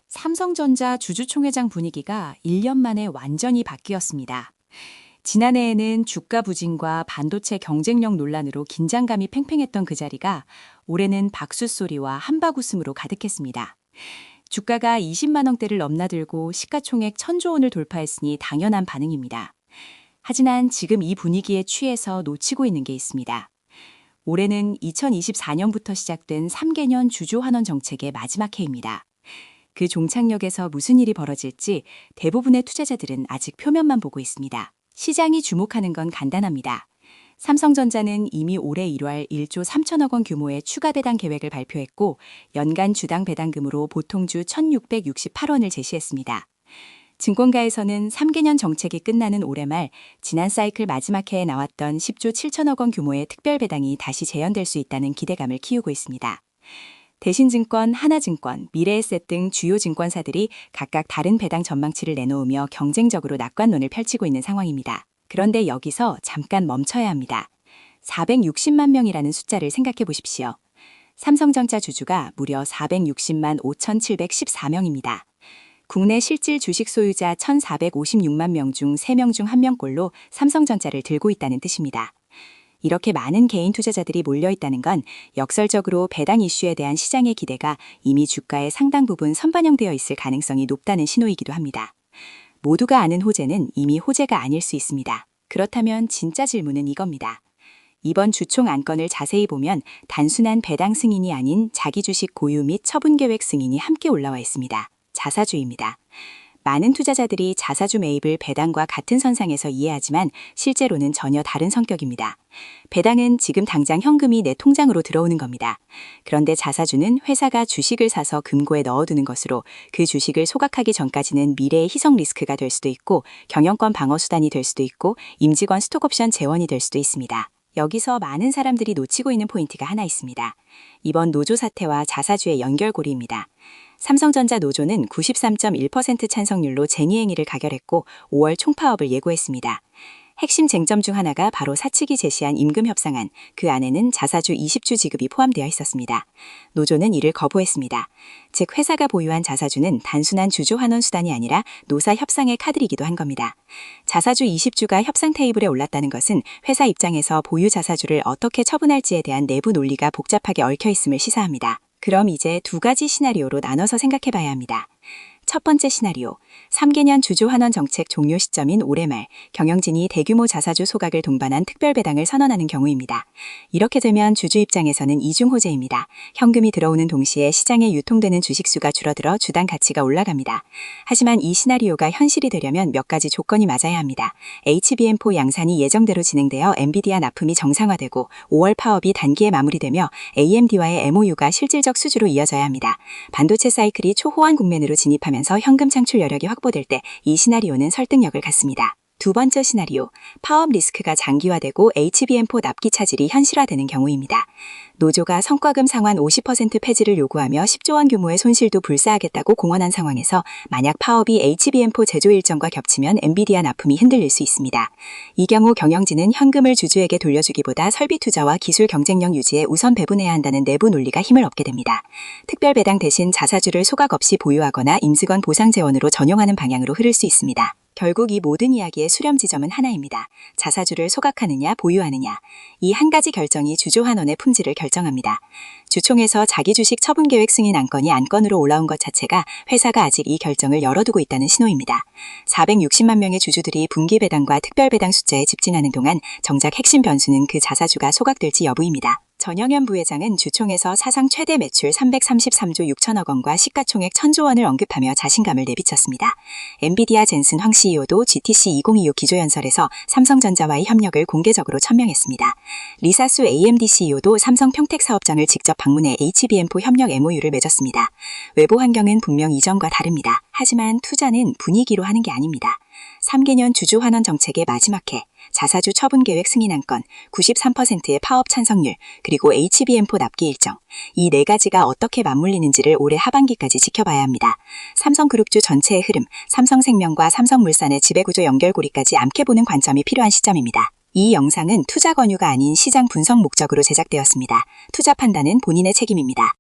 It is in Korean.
삼성전자 주주총회장 분위기가 1년 만에 완전히 바뀌었습니다. 지난해에는 주가 부진과 반도체 경쟁력 논란으로 긴장감이 팽팽했던 그 자리가 올해는 박수 소리와 한박 웃음으로 가득했습니다. 주가가 20만 원대를 넘나들고 시가총액 1,000조 원을 돌파했으니 당연한 반응입니다. 하지만 지금 이 분위기에 취해서 놓치고 있는 게 있습니다. 올해는 2024년부터 시작된 3개년 주주환원 정책의 마지막 해입니다. 그 종착역에서 무슨 일이 벌어질지 대부분의 투자자들은 아직 표면만 보고 있습니다. 시장이 주목하는 건 간단합니다. 삼성전자는 이미 올해 1월 1조 3천억 원 규모의 추가 배당 계획을 발표했고 연간 주당 배당금으로 보통주 1,668원을 제시했습니다. 증권가에서는 3개년 정책이 끝나는 올해 말 지난 사이클 마지막 해에 나왔던 10조 7천억 원 규모의 특별 배당이 다시 재현될 수 있다는 기대감을 키우고 있습니다. 대신증권, 하나증권, 미래에셋 등 주요 증권사들이 각각 다른 배당 전망치를 내놓으며 경쟁적으로 낙관론을 펼치고 있는 상황입니다. 그런데 여기서 잠깐 멈춰야 합니다. 460만 명이라는 숫자를 생각해 보십시오. 삼성전자 주주가 무려 460만 5,714명입니다. 국내 실질 주식 소유자 1,456만 명 중 3명 중 1명꼴로 삼성전자를 들고 있다는 뜻입니다. 이렇게 많은 개인 투자자들이 몰려있다는 건 역설적으로 배당 이슈에 대한 시장의 기대가 이미 주가의 상당 부분 선반영되어 있을 가능성이 높다는 신호이기도 합니다. 모두가 아는 호재는 이미 호재가 아닐 수 있습니다. 그렇다면 진짜 질문은 이겁니다. 이번 주총 안건을 자세히 보면 단순한 배당 승인이 아닌 자기 주식 고유 및 처분 계획 승인이 함께 올라와 있습니다. 자사주입니다. 많은 투자자들이 자사주 매입을 배당과 같은 선상에서 이해하지만 실제로는 전혀 다른 성격입니다. 배당은 지금 당장 현금이 내 통장으로 들어오는 겁니다. 그런데 자사주는 회사가 주식을 사서 금고에 넣어두는 것으로 그 주식을 소각하기 전까지는 미래의 희석 리스크가 될 수도 있고 경영권 방어 수단이 될 수도 있고 임직원 스톡옵션 재원이 될 수도 있습니다. 여기서 많은 사람들이 놓치고 있는 포인트가 하나 있습니다. 이번 노조 사태와 자사주의 연결고리입니다. 삼성전자 노조는 93.1% 찬성률로 쟁의행위를 가결했고 5월 총파업을 예고했습니다. 핵심 쟁점 중 하나가 바로 사측이 제시한 임금 협상안, 그 안에는 자사주 20주 지급이 포함되어 있었습니다. 노조는 이를 거부했습니다. 즉 회사가 보유한 자사주는 단순한 주주 환원 수단이 아니라 노사 협상의 카드이기도 한 겁니다. 자사주 20주가 협상 테이블에 올랐다는 것은 회사 입장에서 보유 자사주를 어떻게 처분할지에 대한 내부 논리가 복잡하게 얽혀 있음을 시사합니다. 그럼 이제 두 가지 시나리오로 나눠서 생각해 봐야 합니다. 첫 번째 시나리오, 3개년 주주환원 정책 종료 시점인 올해 말 경영진이 대규모 자사주 소각을 동반한 특별배당을 선언하는 경우입니다. 이렇게 되면 주주 입장에서는 이중호재입니다. 현금이 들어오는 동시에 시장에 유통되는 주식수가 줄어들어 주당 가치가 올라갑니다. 하지만 이 시나리오가 현실이 되려면 몇 가지 조건이 맞아야 합니다. HBM4 양산이 예정대로 진행되어 엔비디아 납품이 정상화되고 5월 파업이 단기에 마무리되며 AMD와의 MOU가 실질적 수주로 이어져야 합니다. 반도체 사이클이 초호환 국면으로 진입하면 현금 창출 여력이 확보될 때 이 시나리오는 설득력을 갖습니다. 두 번째 시나리오, 파업 리스크가 장기화되고 HBM4 납기 차질이 현실화되는 경우입니다. 노조가 성과금 상환 50% 폐지를 요구하며 10조 원 규모의 손실도 불사하겠다고 공언한 상황에서 만약 파업이 HBM4 제조 일정과 겹치면 엔비디아 납품이 흔들릴 수 있습니다. 이 경우 경영진은 현금을 주주에게 돌려주기보다 설비 투자와 기술 경쟁력 유지에 우선 배분해야 한다는 내부 논리가 힘을 얻게 됩니다. 특별 배당 대신 자사주를 소각 없이 보유하거나 임직원 보상 재원으로 전용하는 방향으로 흐를 수 있습니다. 결국 이 모든 이야기의 수렴 지점은 하나입니다. 자사주를 소각하느냐 보유하느냐. 이 한 가지 결정이 주주환원의 품질을 결정합니다. 주총에서 자기 주식 처분 계획 승인 안건이 안건으로 올라온 것 자체가 회사가 아직 이 결정을 열어두고 있다는 신호입니다. 460만 명의 주주들이 분기 배당과 특별 배당 숫자에 집진하는 동안 정작 핵심 변수는 그 자사주가 소각될지 여부입니다. 전영현 부회장은 주총에서 사상 최대 매출 333조 6천억 원과 시가총액 1,000조 원을 언급하며 자신감을 내비쳤습니다. 엔비디아 젠슨 황 CEO도 GTC 2025 기조연설에서 삼성전자와의 협력을 공개적으로 천명했습니다. 리사수 AMD CEO도 삼성 평택 사업장을 직접 방문해 HBM4 협력 MOU를 맺었습니다. 외부 환경은 분명 이전과 다릅니다. 하지만 투자는 분위기로 하는 게 아닙니다. 3개년 주주환원 정책의 마지막 해, 자사주 처분 계획 승인 안건, 93%의 파업 찬성률, 그리고 HBM4 납기 일정, 이 네 가지가 어떻게 맞물리는지를 올해 하반기까지 지켜봐야 합니다. 삼성그룹주 전체의 흐름, 삼성생명과 삼성물산의 지배구조 연결고리까지 암캐보는 관점이 필요한 시점입니다. 이 영상은 투자 권유가 아닌 시장 분석 목적으로 제작되었습니다. 투자 판단은 본인의 책임입니다.